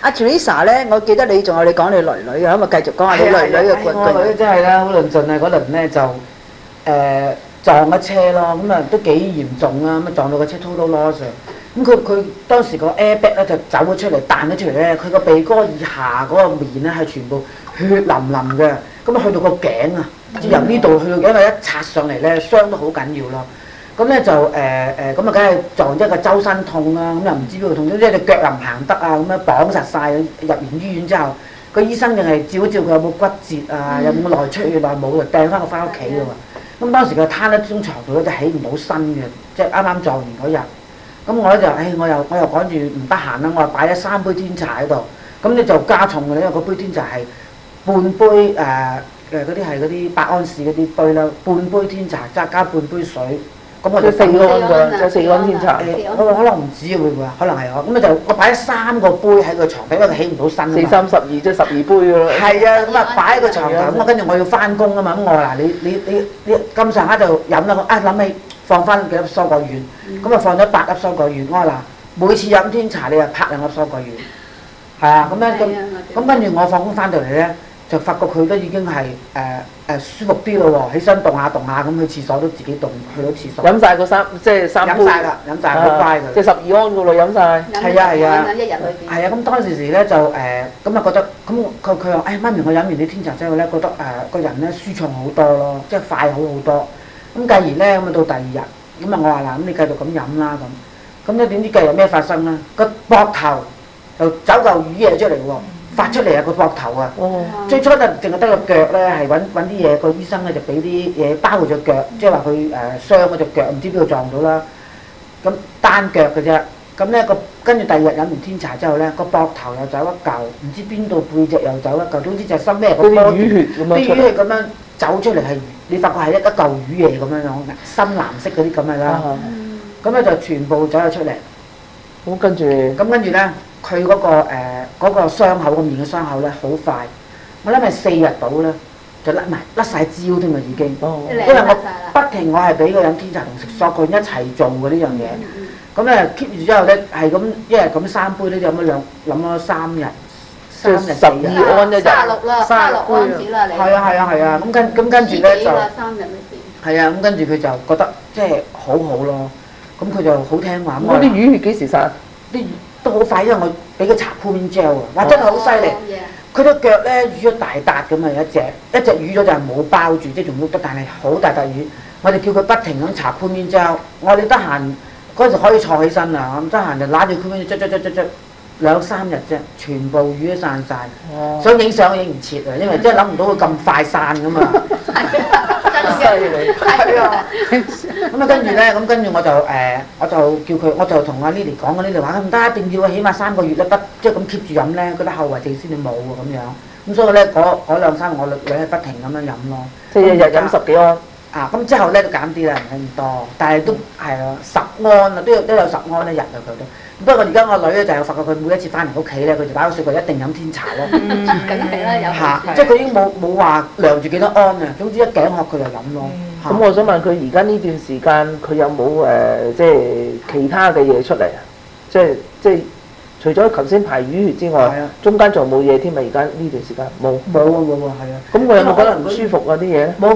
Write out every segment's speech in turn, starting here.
阿 Teresa 咧，我記得你仲有你講你女女嘅，咁啊繼續講下你女女嘅故我女真係咧好論盡啊！嗰輪咧就撞咗車咯，咁啊都幾嚴重啊！咁啊撞到個車 total loss。咁佢當時個 airbag 咧就走咗出嚟，彈咗出嚟咧，佢個鼻哥以下嗰個面咧係全部血淋淋嘅，咁啊去到個頸啊，由呢度去到頸，因為一擦上嚟咧傷都好緊要咯。咁咧就咁啊，梗係撞一個周身痛啦，咁又唔知邊度痛，總之隻腳又唔行得啊，咁樣綁實晒。入完醫院之後，個醫生淨係照一照佢有冇骨折啊，有冇內出血啊，冇就掟翻佢翻屋企嘅喎。咁當時佢攤喺張床度咧就起唔到身嘅，即係啱啱撞完嗰日。咁我咧就我又趕住唔得閒啦，我話擺咗3杯天茶喺度，咁你就加重嘅，因為嗰杯天茶係半杯嗰啲係嗰啲8安士嗰啲杯啦，半杯天茶加半杯水。咁我就4安㗎，有4安天茶。我可能唔止會唔會啊？可能係我咁啊就我擺咗3個杯喺個床邊，因為佢起唔到身啊嘛。4、3、12即係12杯㗎啦。係啊，咁啊擺喺個床頭，咁我跟住我要翻工啊嘛，咁我話你咁上下就飲啦，諗起放翻幾粒蔬果丸，咁啊放咗8粒蔬果丸，我話嗱每次飲天茶你就拍2粒蔬果丸，係啊，咁跟住我放工翻到嚟咧。就發覺佢都已經係舒服啲咯喎，起身動下咁去廁所都自己動，去到廁所。飲晒個3杯。飲晒啦，飲晒好乖㗎。即係12安㗎咯，飲晒。係啊。一日裏邊。係啊，咁當時咧就咁啊覺得咁佢話媽咪我飲完啲天茶之後咧覺得個人咧舒暢好多咯，即係快好多。咁繼而咧咁啊到第2日，咁啊我話嗱咁你繼續咁飲啦咁咧點知繼日咩發生啦？個膊頭就走嚿魚嘢出嚟喎。發出嚟啊個膊頭啊！最初就淨係得個腳咧，係揾啲嘢，個醫生咧就俾啲嘢包住隻腳，即係話佢傷嗰隻腳，唔知邊度撞到啦。咁單腳嘅啫。咁咧跟住第2日飲完天茶之後咧，個膊頭又走一嚿，唔知邊度背脊又走一嚿，總之就係深咩個波啲魚血咁樣走出嚟係，你發覺係一嚿魚嘢咁樣樣，深藍色嗰啲咁嘅啦。咁咧就全部走咗出嚟。咁跟住咧。佢嗰個傷口個面嘅傷口咧好快，我諗係4日到咧就甩晒焦添啊已經，因為我不停我係俾佢飲天茶同食蔬果一齊做嘅呢樣嘢，咁咧 keep 住之後咧係咁一日咁3杯咧，飲咗3日，12安一日，36啦，36安子啦你。係啊，咁跟住咧就3日裏邊。係啊，咁跟住佢就覺得即係好咯，咁佢就好聽話。嗰啲魚血幾時散？啲都好快，因為我俾佢搽鋪面 gel 啊，哇真係好犀利！佢對腳咧淤咗大笪咁啊，一隻淤咗就係冇包住，即係仲喐得，但係好大笪淤。我哋叫佢不停咁搽鋪面 gel，我哋得閒嗰陣時可以坐起身啊，咁得閒就揦住鋪面捽2、3日啫，全部淤都散晒。想影相影唔切啊，因為真係諗唔到佢咁快散㗎嘛。犀利。係啊。咁啊跟住咧，跟住我就叫佢，我就同阿 Lily 講嘅 Lily 話唔得，一定要起碼3個月咧，即係咁 keep 住飲咧，嗰啲後遺症先至冇喎咁樣。咁所以咧嗰2、3我女係不停咁樣飲咯。即係日日飲10幾安。咁之後咧都減啲啦，唔係咁多，但係都係啊10安啊，都有10安一日啊佢都。不過而家我女咧就係發覺佢每一次翻嚟屋企咧，佢就打個雪櫃一定飲天茶咯。梗係啦，有。即係佢已經冇話量住幾多安啊，總之一頸渴佢就飲咯。咁我想問佢而家呢段時間佢有冇即係其他嘅嘢出嚟啊？即係除咗頭先排魚血之外，中間仲冇嘢添啊！而家呢段時間冇啊，係啊。咁我有冇可能唔舒服啊啲嘢咧？冇，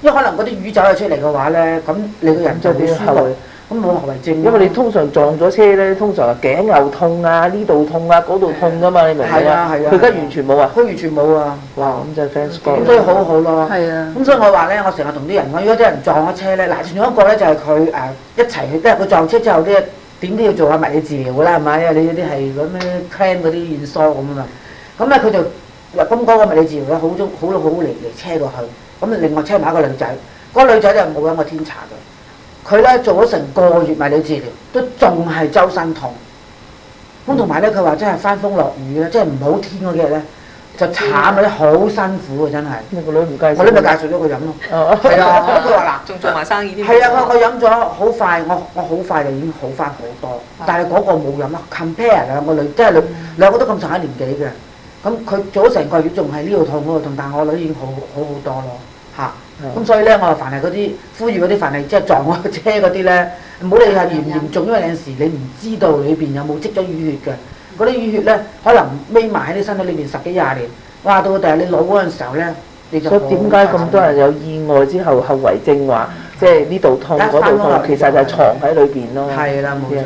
因為可能嗰啲魚走咗出嚟嘅話咧，咁你個人就會舒服。咁冇後遺症。因為你通常撞咗車咧，通常係頸又痛啊，呢度痛啊，嗰度痛噶嘛，你明唔明啊？佢而家完全冇啊！佢完全冇啊！哇！咁就 fans 哥。咁所以好好咯。係啊。咁所以我話咧，我成日同啲人講，如果啲人撞咗車咧，嗱，仲有一個咧就係佢一齊去，因為佢撞車之後咧，點都要做下物理治療㗎啦，係咪？因為你嗰啲係嗰咩 clamp 嗰啲軟梳咁啊嘛。咁咧佢就咁嗰個物理治療咧，好嚟車過去。咁另外車埋一個女仔，嗰個女仔就冇飲過天茶㗎。佢咧做咗成個月物理治療，都仲係周身痛。咁同埋咧，佢話真係翻風落雨咧，即係唔好天嗰幾日咧，就慘啊！好辛苦啊，真係。你個女唔介紹？我呢咪介紹咗佢飲咯。係啊，咁佢話嗱，仲做埋生意添。係啊，我飲咗好快，我好快就已經好翻好多。但係嗰個冇飲啊 compare 兩個女，即係兩個都咁上下年紀嘅。咁佢做咗成個月仲係呢度痛嗰度痛，但係我女已經好多咯嚇。咁所以咧，我話凡係嗰啲呼籲嗰啲，凡係即係撞我車嗰啲咧，唔好理係嚴唔嚴重，因為有陣時你唔知道裏邊有冇積咗淤血嘅。嗰啲淤血咧可能匿埋喺你身體裏邊10幾20年，哇！到第日你老嗰陣時候咧，你就所以點解咁多人有意外之後後遺症話，即係呢度痛嗰度痛，其實就係藏喺裏邊咯。係啦，冇錯。